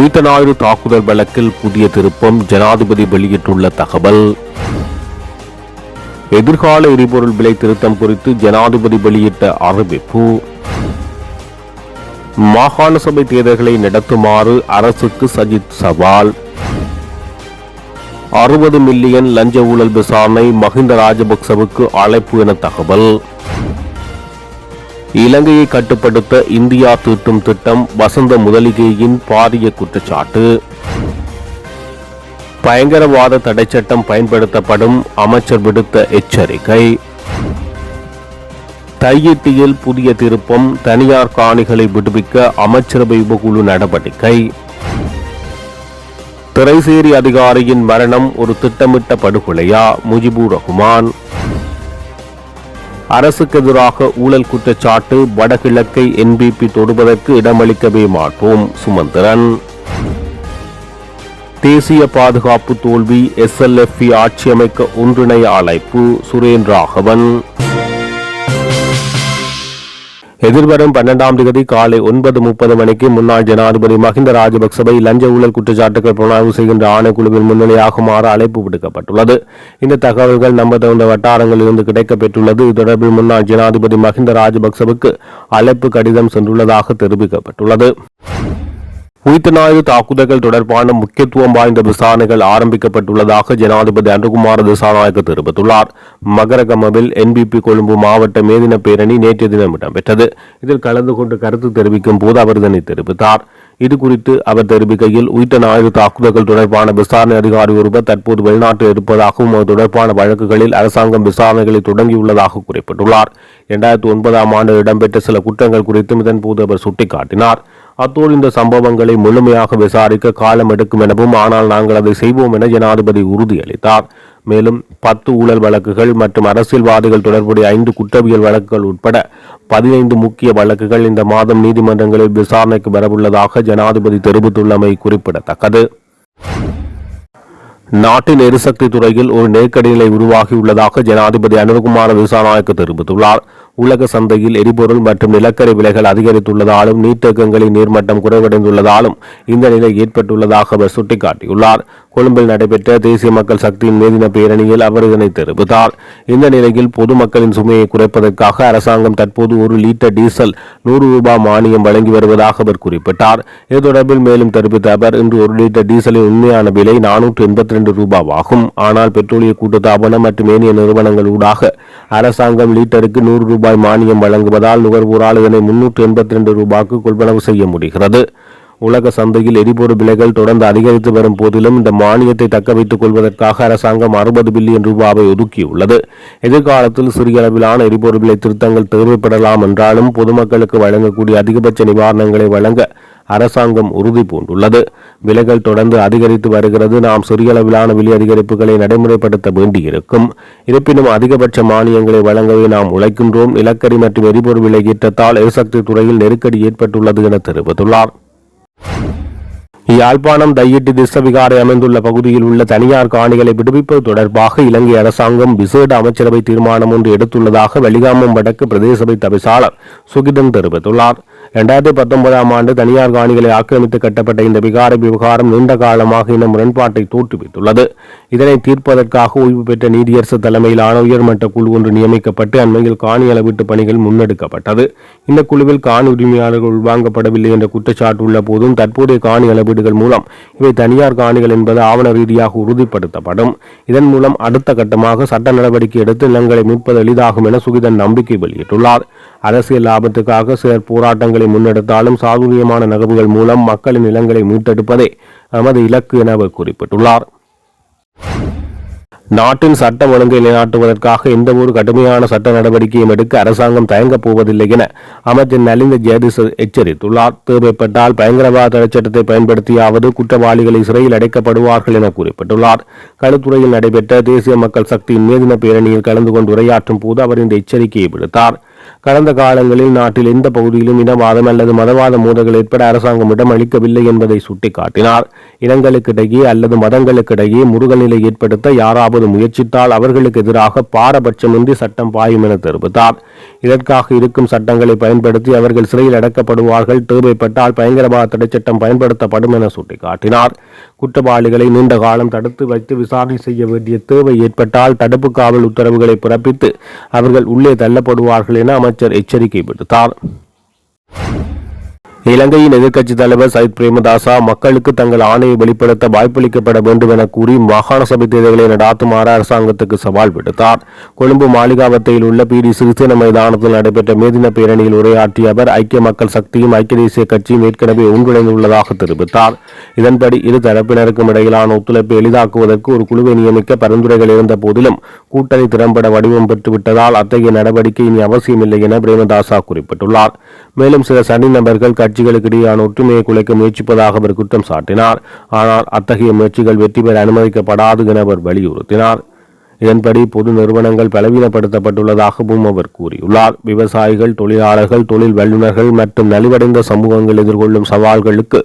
உயிர்த்த ஞாயிறு தாக்குதல் வழக்கில் புதிய திருப்பம், ஜனாதிபதி வெளியிட்டுள்ள தகவல். எதிர்கால எரிபொருள் விலை திருத்தம் குறித்து ஜனாதிபதி வெளியிட்ட அறிவிப்பு. மாகாண சபை தேர்தல்களை நடத்துமாறு அரசுக்கு சஜித் சவால். 60 மில்லியன் லஞ்ச ஊழல் விசாரணை, மஹிந்த ராஜபக்சவுக்கு அழைப்பு என தகவல். இலங்கையை கட்டுப்படுத்த இந்தியா தீட்டும் திட்டம், வசந்த முதலிகையின் பாரிய குற்றச்சாட்டு. பயங்கரவாத தடைச்சட்டம் பயன்படுத்தப்படும், அமைச்சர் விடுத்த எச்சரிக்கை. தையிட்டியில் புதிய திருப்பம், தனியார் காணிகளை விடுவிக்க அமைச்சரவை உபகுழு நடவடிக்கை. திரைசேரி அதிகாரியின் மரணம் ஒரு திட்டமிட்ட படுகொலையா, முஜிபுர் ரஹ்மான். அரசுக்கு எதிராக ஊழல் குற்றச்சாட்டு, வடகிழக்கை என்பிபி தொடுவதற்கு இடமளிக்கவே மாட்டோம், சுமந்திரன். தேசிய பாதுகாப்பு தோல்வி, SLFP ஆட்சி அமைக்க ஒன்றிணைய அழைப்பு, சுரேன் ராகவன். எதிர்வரும் 12ஆம் தேதி காலை 9:30 மணிக்கு முன்னாள் ஜனாதிபதி மஹிந்த ராஜபக்சவை லஞ்ச ஊழல் குற்றச்சாட்டுகள் புலனாய்வு செய்கின்ற ஆணைக்குழுவில் முன்னிலையாகுமாறு அழைப்பு விடுக்கப்பட்டுள்ளது. இந்த தகவல்கள் நம்பத்தகுந்த வட்டாரங்களில் இருந்து கிடைக்கப்பெற்றுள்ளது. இது தொடர்பில் முன்னாள் ஜனாதிபதி மஹிந்த ராஜபக்சவுக்கு அழைப்பு கடிதம் சென்றுள்ளதாக தெரிவிக்கப்பட்டுள்ளது. உயிர்த்த ஞாயிறு தாக்குதல்கள் தொடர்பான முக்கியத்துவம் வாய்ந்த விசாரணைகள் ஆரம்பிக்கப்பட்டுள்ளதாக ஜனாதிபதி அனுகுமார திசாநாயக்க தெரிவித்துள்ளார். மகரகமவில் NPP கொழும்பு மாவட்ட மேதின பேரணி நேற்றைய தினம் இடம்பெற்றது. இதில் கலந்து கொண்டு கருத்து தெரிவிக்கும் போது அவர் இதனை தெரிவித்தார். இதுகுறித்து அவர் தெரிவிக்கையில், உயிர்த்த ஞாயிறு தாக்குதல்கள் தொடர்பான விசாரணை அதிகாரி ஒருவர் தற்போது வெளிநாட்டில் இருப்பதாகவும் அது தொடர்பான வழக்குகளில் அரசாங்கம் விசாரணைகளை தொடங்கியுள்ளதாக குறிப்பிட்டுள்ளார். 2009ஆம் ஆண்டு இடம்பெற்ற சில குற்றங்கள் குறித்தும் இதன்போது அவர் சுட்டிக்காட்டினார். அத்தோடு இந்த சம்பவங்களை முழுமையாக விசாரிக்க காலம் எடுக்கும் எனவும், ஆனால் நாங்கள் அதை செய்வோம் என ஜனாதிபதி உறுதியளித்தார். மேலும் 10 ஊழல் வழக்குகள் மற்றும் அரசியல்வாதிகள் தொடர்புடைய 5 குற்றவியல் வழக்குகள் உட்பட 15 முக்கிய வழக்குகள் இந்த மாதம் நீதிமன்றங்களில் விசாரணைக்கு வரவுள்ளதாக ஜனாதிபதி தெரிவித்துள்ளமை குறிப்பிடத்தக்கது. நாட்டின் எரிசக்தி துறையில் ஒரு நெருக்கடி நிலை உருவாகியுள்ளதாக ஜனாதிபதி அனுகுமார திசாநாயக்க தெரிவித்துள்ளார். உலக சந்தையில் எரிபொருள் மற்றும் நிலக்கரி விலைகள் அதிகரித்துள்ளதாலும் நீர்த்தேக்கங்களின் நீர்மட்டம் குறைவடைந்துள்ளதாலும் இந்த நிலை ஏற்பட்டுள்ளதாக அவர் சுட்டிக்காட்டியுள்ளார். கொழும்பில் நடைபெற்ற தேசிய மக்கள் சக்தியின் மேதின பேரணியில் அவர் இதனை தெரிவித்தார். இந்த நிலையில் பொதுமக்களின் சுமையை குறைப்பதற்காக அரசாங்கம் தற்போது 1 லிட்டர் டீசல் 100 ரூபாய் மானியம் வழங்கி வருவதாக அவர் குறிப்பிட்டார். இது தொடர்பில் மேலும் தெரிவித்த அவர், இன்று 1 லிட்டர் டீசலின் உண்மையான விலை 482 ரூபாய் ஆகும். ஆனால் பெட்ரோலிய கூட்டுத்தாபனம் மற்றும் ஏனைய நிறுவனங்கள் ஊடாக அரசாங்கம் லிட்டருக்கு 100 ரூபாய் மானியம் வழங்குவதால் நுகர்வோரால் இதனை 382 ரூபாய்க்கு கொள்வனவு செய்ய முடிகிறது. உலக சந்தையில் எரிபொருள் விலைகள் தொடர்ந்து அதிகரித்து வரும் போதிலும் இந்த மானியத்தை தக்க வைத்துக் கொள்வதற்காக அரசாங்கம் 60 பில்லியன் ரூபாவை ஒதுக்கியுள்ளது. எதிர்காலத்தில் சிறிய அளவிலான எரிபொருள் விலை திருத்தங்கள் தேவைப்படலாம் என்றாலும் பொதுமக்களுக்கு வழங்கக்கூடிய அதிகபட்ச நிவாரணங்களை வழங்க அரசாங்கம் உறுதி பூண்டுள்ளது. விலைகள் தொடர்ந்து அதிகரித்து வருகிறது. நாம் சிறிய அளவிலான விலை அதிகரிப்புகளை நடைமுறைப்படுத்த வேண்டியிருக்கும். இருப்பினும் அதிகபட்ச மானியங்களை வழங்கவே நாம் உழைக்கின்றோம். நிலக்கரி மற்றும் எரிபொருள் விலை ஏற்றத்தால் எரிசக்தி துறையில் நெருக்கடி ஏற்பட்டுள்ளது என தெரிவித்துள்ளார். யாழ்ப்பாணம் தையிட்டி திஸ்ஸவிகாரை அமைந்துள்ள பகுதியில் உள்ள தனியார் காணிகளை விடுவிப்பது தொடர்பாக இலங்கை அரசாங்கம் விசேட அமைச்சரவை தீர்மானம் ஒன்று எடுத்துள்ளதாக வெலிகாமம் வடக்கு பிரதேச சபை தவிசாளர் சுகிதன் தெரிவித்துள்ளார். 2019ஆம் ஆண்டு தனியார் காணிகளை ஆக்கிரமித்து கட்டப்பட்ட இந்த விகாரை விவகாரம் நீண்ட காலமாக இந்த முரண்பாட்டை தோற்றுவித்துள்ளது. இதனை தீர்ப்பதற்காக ஓய்வு பெற்ற நீதியரசு தலைமையிலான உயர்மட்ட குழு ஒன்று நியமிக்கப்பட்டு அண்மையில் காணி அளவீட்டு பணிகள் முன்னெடுக்கப்பட்டது. இந்த குழுவில் காணி உரிமையாளர்கள் உள்வாங்கப்படவில்லை என்ற குற்றச்சாட்டு உள்ள போதும் தற்போதைய காணி அளவீடுகள் மூலம் இவை தனியார் காணிகள் என்பது ஆவண ரீதியாக உறுதிப்படுத்தப்படும். இதன் மூலம் அடுத்த கட்டமாக சட்ட நடவடிக்கை எடுத்து நிலங்களை மீட்பது எளிதாகும் என சுகிதன் நம்பிக்கை வெளியிட்டுள்ளார். அரசியல் லாபத்துக்காக சிலர் போராட்டங்களை முன்னெடுத்தாலும் சாதுரியமான நகர்வுகள் மூலம் மக்களின் நிலங்களை மீட்டெடுப்பதே நமது இலக்கு என அவர் குறிப்பிட்டுள்ளார். நாட்டின் சட்டம் ஒழுங்கை நிலைநாட்டுவதற்காக எந்தவொரு கடுமையான சட்ட நடவடிக்கையும் எடுக்க அரசாங்கம் தயங்கப் போவதில்லை என அமைச்சர் நலிந்த ஜெயதிஸ் எச்சரித்துள்ளார். தேவைப்பட்டால் பயங்கரவாத தடைச்சட்டத்தை பயன்படுத்தியாவது குற்றவாளிகளை சிறையில் அடைக்கப்படுவார்கள் என குறிப்பிட்டுள்ளார். களுத்துறையில் நடைபெற்ற தேசிய மக்கள் சக்தியின் மேதின பேரணியில் கலந்து கொண்டு உரையாற்றும் போது அவர் இந்த எச்சரிக்கையை விடுத்தார். கடந்த காலங்களில் நாட்டில் எந்த பகுதியிலும் இனவாதம் அல்லது மதவாத மோதல்கள் ஏற்பட அரசாங்கம் இடம் அளிக்கவில்லை என்பதை சுட்டிக்காட்டினார். இனங்களுக்கிடையே அல்லது மதங்களுக்கிடையே முருகல் நிலை ஏற்படுத்த யாராவது முயற்சித்தால் அவர்களுக்கு எதிராக பாரபட்சமின்றி சட்டம் பாயும் என தெரிவித்தார். இதற்காக இருக்கும் சட்டங்களை பயன்படுத்தி அவர்கள் சிறையில் அடைக்கப்படுவார்கள். தேவைப்பட்டால் பயங்கரவாத தடை சட்டம் பயன்படுத்தப்படும் என சுட்டிக்காட்டினார். குற்றவாளிகளை நீண்ட காலம் தடுத்து வைத்து விசாரணை செய்ய வேண்டிய தேவை ஏற்பட்டால் தடுப்பு காவல் உத்தரவுகளை பிறப்பித்து அவர்கள் உள்ளே தள்ளப்படுவார்கள் என அமைச்சர் எச்சரிக்கை விடுத்தார். இலங்கையின் எதிர்க்கட்சித் தலைவர் சயித் பிரேமதாசா மக்களுக்கு தங்கள் ஆணையை வெளிப்படுத்த வாய்ப்பளிக்கப்பட வேண்டும் என கூறி மாகாண சபை தேர்தல்களை நடாத்துமாறு அரசாங்கத்துக்கு சவால் விடுத்தார். கொழும்பு மாளிகாவத்தையில் உள்ள பி.டி. சிறிசேன மைதானத்தில் நடைபெற்ற மேதின பேரணியில் உரையாற்றிய அவர் ஐக்கிய மக்கள் சக்தியும் ஐக்கிய தேசிய கட்சியும் ஏற்கனவே ஒன்றிணைந்துள்ளதாக தெரிவித்தார். இதன்படி இரு தரப்பினருக்கும் இடையிலான ஒத்துழைப்பை எளிதாக்குவதற்கு ஒரு குழுவை நியமிக்க பரிந்துரைகள் இருந்த போதிலும் கூட்டணி திறம்பட வடிவம் பெற்றுவிட்டதால் அத்தகைய நடவடிக்கை இனி அவசியமில்லை என பிரேமதாசா குறிப்பிட்டுள்ளார். மேலும் சில சனி நபர்கள் கட்சிகளுக்கு இடையான ஒற்றுமையை குலைக்க முயற்சிப்பதாக அவர் குற்றம் சாட்டினார். ஆனால் அத்தகைய முயற்சிகள் வெற்றி பெற அனுமதிக்கப்படாது என அவர் வலியுறுத்தினார். இதன்படி பொது நிறுவனங்கள் பலவீனப்படுத்தப்பட்டுள்ளதாகவும் அவர் கூறியுள்ளார். விவசாயிகள், தொழிலாளர்கள், தொழில் வல்லுநர்கள் மற்றும் நலிவடைந்த சமூகங்கள் எதிர்கொள்ளும் சவால்களுக்கு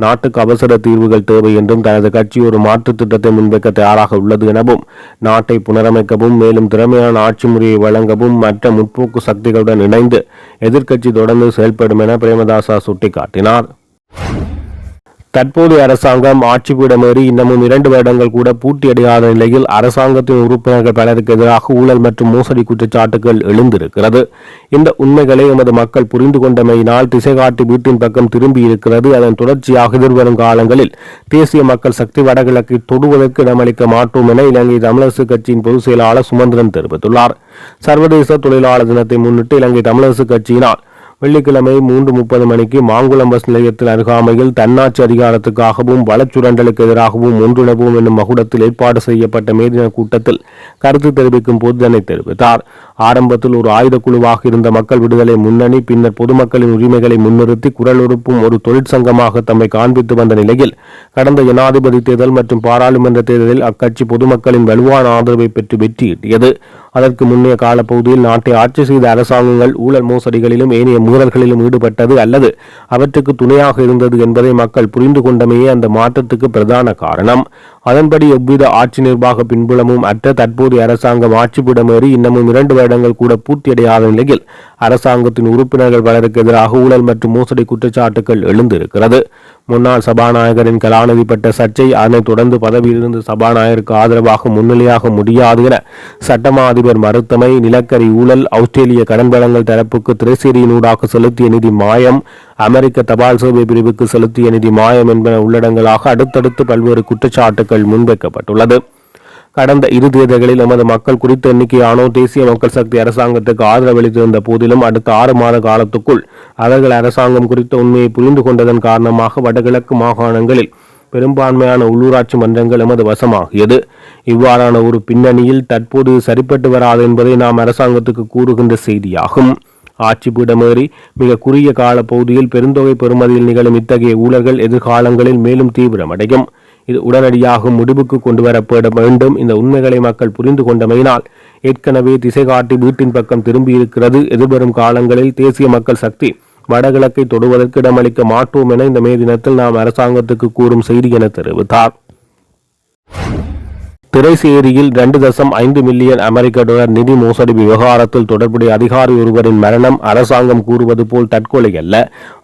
நாட்டுக்கு அவசர தீர்வுகள் தேவை என்றும் தனது கட்சி ஒரு மாற்று திட்டத்தை முன்வைக்க தயாராக உள்ளது எனவும் நாட்டை புனரமைக்கவும் மேலும் திறமையான ஆட்சி முறையை வழங்கவும் மற்ற முற்போக்கு சக்திகளுடன் இணைந்து எதிர்க்கட்சி தொடர்ந்து செயல்படும் என பிரேமதாசா சுட்டிக்காட்டினார். தற்போதைய அரசாங்கம் ஆட்சிபீடமேறி இன்னமும் 2 வருடங்கள் கூட பூர்த்தியடையாத நிலையில் அரசாங்கத்தின் உறுப்பினர்கள் பலருக்கு எதிராக ஊழல் மற்றும் மோசடி குற்றச்சாட்டுகள் எழுந்திருக்கிறது. இந்த உண்மைகளை எமது மக்கள் புரிந்து கொண்டமையினால் திசைகாட்டி வீட்டின் பக்கம் திரும்பி இருக்கிறது. அதன் தொடர்ச்சியாக எதிர்வரும் காலங்களில் தேசிய மக்கள் சக்தி வடகிழக்கை தொடுவதற்கு இடமளிக்க மாட்டோம் என இலங்கை தமிழரசு கட்சியின் பொதுச் செயலாளர் சுமந்திரன் தெரிவித்துள்ளார். சர்வதேச தொழிலாளர் தினத்தை முன்னிட்டு இலங்கை தமிழரசு கட்சியினால் வெள்ளிக்கிழமை 3:30 மணிக்கு மாங்குளம் பஸ் நிலையத்தில் அருகாமையில் தன்னாட்சி அதிகாரத்துக்காகவும் வளச்சுரண்டலுக்கு எதிராகவும் ஒன்றிணைவோம் என்னும் மகுடத்தில் ஏற்பாடு செய்யப்பட்ட மேதின கூட்டத்தில் கருத்து தெரிவிக்கும் போது இதனை தெரிவித்தார். ஆரம்பத்தில் ஒரு ஆயுத குழுவாக இருந்த மக்கள் விடுதலை முன்னணி பின்னர் பொதுமக்களின் உரிமைகளை முன்னிறுத்தி குரல் உறுப்பும் ஒரு தொழிற்சங்கமாக தம்மை காண்பித்து வந்த நிலையில் கடந்த ஜனாதிபதி தேர்தல் மற்றும் பாராளுமன்ற தேர்தலில் அக்கட்சி பொதுமக்களின் வலுவான ஆதரவை பெற்று வெற்றியீட்டியது. அதற்கு முன்னைய காலப்பகுதியில் நாட்டை ஆட்சி செய்த அரசாங்கங்கள் ஊழல் மோசடிகளிலும் ஏனைய மீறல்களிலும் ஈடுபட்டது அல்லது அவற்றுக்கு துணையாக இருந்தது என்பதை மக்கள் புரிந்து கொண்டமையே அந்த மாற்றத்துக்கு பிரதான காரணம். அதன்படி எவ்வித ஆட்சி நிர்வாக பின்புலமும் அற்ற தற்போதைய அரசாங்கம் ஆட்சிபீடமேறி இன்னமும் 2 வருடங்கள் கூட பூர்த்தியடையாத நிலையில் அரசாங்கத்தின் உறுப்பினர்கள் பலருக்கு எதிராக ஊழல் மற்றும் மோசடி குற்றச்சாட்டுகள் எழுந்திருக்கிறது. முன்னாள் சபாநாயகரின் கலாநிதி பட்ட சர்ச்சை, அதனைத் தொடர்ந்து பதவியிலிருந்து சபாநாயகருக்கு ஆதரவாக முன்னிலையாக முடியாது என சட்டமா அதிபர் மறுத்தமை, நிலக்கரி ஊழல், ஆஸ்திரேலிய கடன் வழங்கல் தரப்புக்கு திரைசேரியினூடாக செலுத்திய நிதி மாயம், அமெரிக்க தபால் சேவை பிரிவுக்கு செலுத்திய நிதி மாயம் என்பன உள்ளடங்களாக அடுத்தடுத்து பல்வேறு குற்றச்சாட்டுகள் முன்வைக்கப்பட்டுள்ளது. கடந்த 2 தேர்தல்களில் எமது மக்கள் குறித்த எண்ணிக்கையானோ தேசிய மக்கள் சக்தி அரசாங்கத்துக்கு ஆதரவளித்திருந்த போதிலும் அடுத்த 6 மாத காலத்துக்குள் அவர்கள் அரசாங்கம் குறித்த உண்மையை புரிந்து கொண்டதன் காரணமாக வடகிழக்கு மாகாணங்களில் பெரும்பான்மையான உள்ளூராட்சி மன்றங்கள் எமது வசமாகியது. இவ்வாறான ஒரு பின்னணியில் தற்போது சரிப்பட்டு வராது என்பதை நாம் அரசாங்கத்துக்கு கூறுகின்ற செய்தியாகும். ஆட்சி பீடமேறி மிக குறுகிய கால பகுதியில் பெருந்தொகை பெறுமதியில் நிகழும் இத்தகைய ஊழல்கள் எதிர்காலங்களில் மேலும் தீவிரமடையும். இது உடனடியாக முடிவுக்கு கொண்டு வரப்பட வேண்டும். இந்த உண்மைகளை மக்கள் புரிந்து கொண்டமையினால் ஏற்கனவே திசை காட்டி வீட்டின் பக்கம் திரும்பி இருக்கிறது. எதிர்வரும் காலங்களில் தேசிய மக்கள் சக்தி வடகிழக்கை தொடுவதற்கு இடமளிக்க மாட்டோம் என இந்த மே தினத்தில் நாம் அரசாங்கத்துக்கு கூறும் செய்தி என தெரிவித்தார். திரைசேரியில் 2.5 மில்லியன் அமெரிக்க டாலர் நிதி மோசடி விவகாரத்தில் தொடர்புடைய அதிகாரி ஒருவரின் மரணம் அரசாங்கம் கூறுவது போல் தற்கொலை அல்ல,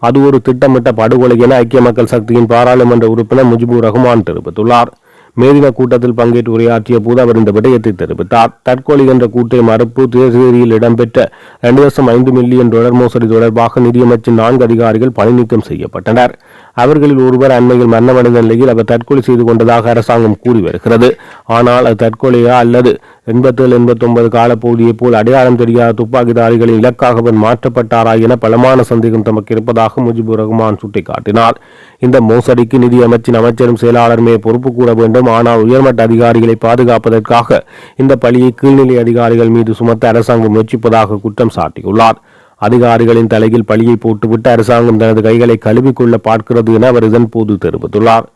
அது ஒரு திட்டமிட்ட படுகொலை என ஐக்கிய மக்கள் சக்தியின் பாராளுமன்ற உறுப்பினர் முஜிபுர் ரஹ்மான் தெரிவித்துள்ளார். மேதின கூட்டத்தில் பங்கேற்று உரையாற்றிய போது அவர் இந்த விடயத்தை தெரிவித்தார். தற்கொலை என்ற கூட்டை மறுப்பு திரைசேரியில் இடம்பெற்ற 2.5 மில்லியன் டாலர் மோசடி தொடர்பாக நிதியமைச்சின் 4 அதிகாரிகள் பணி நீக்கம் செய்யப்பட்டனர். அவர்களில் ஒருவர் அண்மையில் மரணமடைந்த நிலையில் அவர் தற்கொலை செய்து கொண்டதாக அரசாங்கம் கூறி வருகிறது. ஆனால் அது தற்கொலையா அல்லது 87-89 காலப்பகுதியை போல் அடையாளம் தெரியாத துப்பாக்கிதாரிகளின் இலக்காக அவர் மாற்றப்பட்டாரா என பலமான சந்தேகம் தமக்கு இருப்பதாக முஜிபுர் ரஹ்மான் சுட்டிக்காட்டினார். இந்த மோசடிக்கு நிதி அமைச்சின் அமைச்சரும் செயலாளருமே பொறுப்பு கூற வேண்டும். ஆனால் உயர்மட்ட அதிகாரிகளை பாதுகாப்பதற்காக இந்த பழியை கீழ்நிலை அதிகாரிகள் மீது சுமத்த அரசாங்கம் முயற்சிப்பதாக குற்றம் சாட்டியுள்ளார். அதிகாரிகளின் தலையில் பழியை போட்டுவிட்டு அரசாங்கம் தனது கைகளை கழுவிக்கொள்ள பார்க்கிறது என அவர் இதன் போது தெரிவித்துள்ளார்.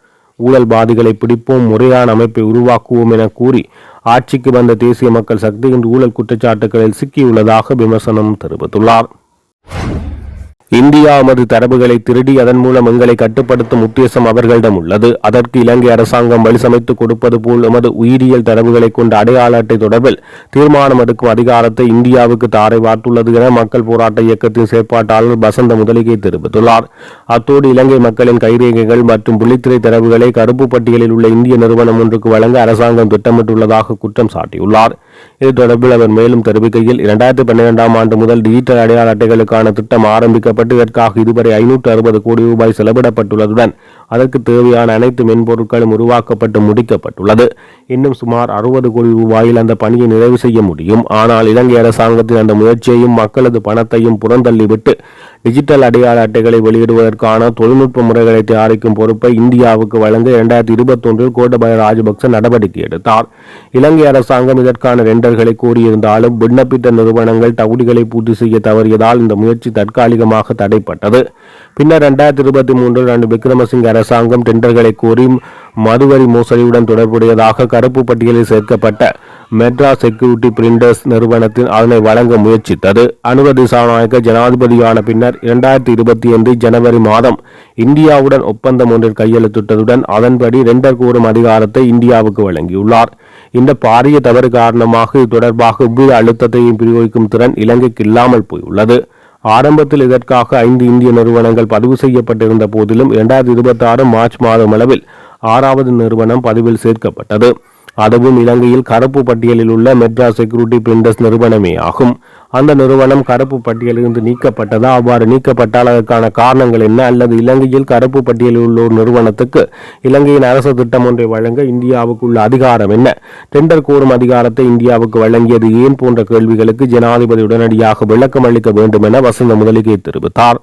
ஊழல்வாதிகளை பிடிப்போம், முறையான அமைப்பை உருவாக்குவோம் என கூறி ஆட்சிக்கு வந்த தேசிய மக்கள் சக்தி இன்று ஊழல் குற்றச்சாட்டுகளில் சிக்கியுள்ளதாக விமர்சனம் தெரிவித்துள்ளார். இந்தியா எமது தரவுகளை திருடி அதன் மூலம் எங்களை கட்டுப்படுத்தும் உத்தேசம் அவர்களிடம் உள்ளது. அதற்கு இலங்கை அரசாங்கம் வழிசமைத்துக் கொடுப்பது போல் எமது உயிரியல் தரவுகளை கொண்ட அடையாள அட்டை தொடர்பில் தீர்மானம் எடுக்கும் அதிகாரத்தை இந்தியாவுக்கு தாரை வார்த்துள்ளது என மக்கள் போராட்ட இயக்கத்தின் செயற்பாட்டாளர் பசந்த முதலிகை தெரிவித்துள்ளார். அத்தோடு இலங்கை மக்களின் கைரேகைகள் மற்றும் புள்ளித்திரை தரவுகளை கருப்பு பட்டியலில் உள்ள இந்திய நிறுவனம் ஒன்றுக்கு வழங்க அரசாங்கம் திட்டமிட்டுள்ளதாக குற்றம் சாட்டியுள்ளார். இது தொடர்பில் அவர் மேலும் தெரிவிக்கையில் 2012ஆம் ஆண்டு முதல் டிஜிட்டல் அடையாள அட்டைகளுக்கான திட்டம் ஆரம்பிக்கப்பட்டு இதற்காக இதுவரை 560 கோடி ரூபாய் செலவிடப்பட்டுள்ளதுடன் அதற்கு தேவையான அனைத்து மென்பொருட்களும் உருவாக்கப்பட்டு முடிக்கப்பட்டுள்ளது. இன்னும் சுமார் 60 கோடி ரூபாயில் அந்த பணியை நிறைவு செய்ய முடியும். ஆனால் இலங்கை அரசாங்கத்தின் அந்த முயற்சியையும் மக்களது பணத்தையும் புறந்தள்ளிவிட்டு டிஜிட்டல் அடையாள அட்டைகளை வெளியிடுவதற்கான தொழில்நுட்ப முறைகளை தயாரிக்கும் பொறுப்பை இந்தியாவுக்கு வழங்க 2021 கோட்டபய ராஜபக்ச நடவடிக்கை எடுத்தார். இலங்கை அரசாங்கம் இதற்கான டெண்டர்களை கோரியிருந்தாலும் விண்ணப்பித்த நிறுவனங்கள் தகுதிகளை பூர்த்தி செய்ய தவறியதால் இந்த முயற்சி தற்காலிகமாக தடைப்பட்டது. பின்னர் 2023 ரணில் விக்ரமசிங்க அரசாங்கம் டெண்டர்களை கோரி மதுவரி மோசடியுடன் தொடர்புடையதாக கருப்பு பட்டியலில் சேர்க்கப்பட்ட மெட்ராஸ் செக்யூரிட்டி பிரிண்டர்ஸ் நிறுவனத்தின் அதனை வழங்க முயற்சித்தது. அனுர திசாநாயக்க ஜனாதிபதியான பின்னர் 2025 ஜனவரி மாதம் இந்தியாவுடன் ஒப்பந்தம் ஒன்றில் கையெழுத்திட்டதுடன் அதன்படி டெண்டர் கோரும் அதிகாரத்தை இந்தியாவுக்கு வழங்கியுள்ளார். இந்த பாரிய தவறு காரணமாக இது தொடர்பாக எவ்வித அழுத்தத்தையும் பிரயோகிக்கும் திறன் இலங்கைக்கு இல்லாமல் போயுள்ளது. ஆரம்பத்தில் இதற்காக 5 இந்திய நிறுவனங்கள் பதிவு செய்யப்பட்டிருந்த போதிலும் 2026 மார்ச் மாதம் அளவில் 6வது நிறுவனம் பதிவில் சேர்க்கப்பட்டது. அதுவும் இலங்கையில் கருப்பு பட்டியலில் உள்ள மெட்ராஸ் செக்யூரிட்டி பிரிண்டர்ஸ் நிறுவனமே ஆகும். அந்த நிறுவனம் கருப்பு பட்டியலிருந்து நீக்கப்பட்டதா? அவ்வாறு நீக்கப்பட்டால் அதற்கான காரணங்கள் என்ன? அல்லது இலங்கையில் கருப்பு பட்டியலில் உள்ள ஒரு நிறுவனத்துக்கு இலங்கையின் அரசு திட்டம் ஒன்றை வழங்க இந்தியாவுக்கு உள்ள அதிகாரம் என்ன? டெண்டர் கோரும் அதிகாரத்தை இந்தியாவுக்கு வழங்கியது ஏன்? போன்ற கேள்விகளுக்கு ஜனாதிபதி உடனடியாக விளக்கம் அளிக்க வேண்டும் என வசந்த முதலிகை தெரிவித்தார்.